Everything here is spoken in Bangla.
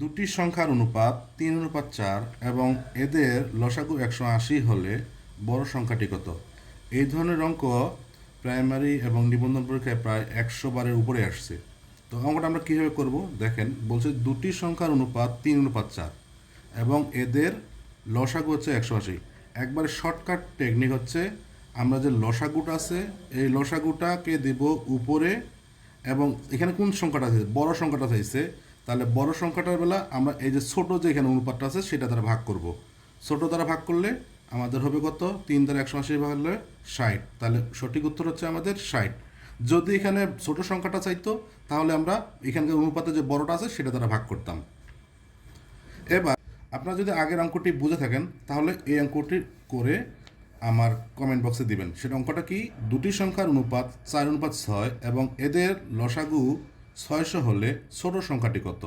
দুটি সংখ্যার অনুপাত 3:4 এবং এদের লসাগু 180 হলে বড় সংখ্যাটি কত? এই ধরনের অঙ্ক প্রাইমারি এবং নিবন্ধন পরীক্ষায় প্রায় 100 বারের উপরে আসছে। তো অঙ্কটা আমরা কীভাবে করব দেখেন, বলছে দুটি সংখ্যার অনুপাত 3:4 এবং এদের লসাগু হচ্ছে 180। একবারে শর্টকাট টেকনিক হচ্ছে, আমরা যে লসাগুটা আছে এই লসাগুটাকে দেব উপরে, এবং এখানে কোন সংখ্যাটা আছে, বড় সংখ্যাটা চাইছে, তাহলে বড় সংখ্যাটার বেলা আমরা এই যে ছোট যে এখানে অনুপাতটা আছে সেটা দ্বারা ভাগ করব। ছোট দ্বারা ভাগ করলে আমাদের হবে কত? 3 দ্বারা 180 ভাগ হলে 60। তাহলে সঠিক উত্তর হচ্ছে আমাদের 60। যদি এখানে ছোট সংখ্যাটা চাইতো তাহলে আমরা এখানকার অনুপাতে যে বড়টা আছে সেটা দ্বারা ভাগ করতাম। এবার আপনারা যদি আগের অঙ্কটি বুঝে থাকেন তাহলে এই অঙ্কটি করে আমার কমেন্ট বক্সে দিবেন। সেটা অঙ্কটা কি? দুটি সংখ্যার অনুপাত 4:6 এবং এদের লসাগু 600 হলে ছোট সংখ্যাটি কত?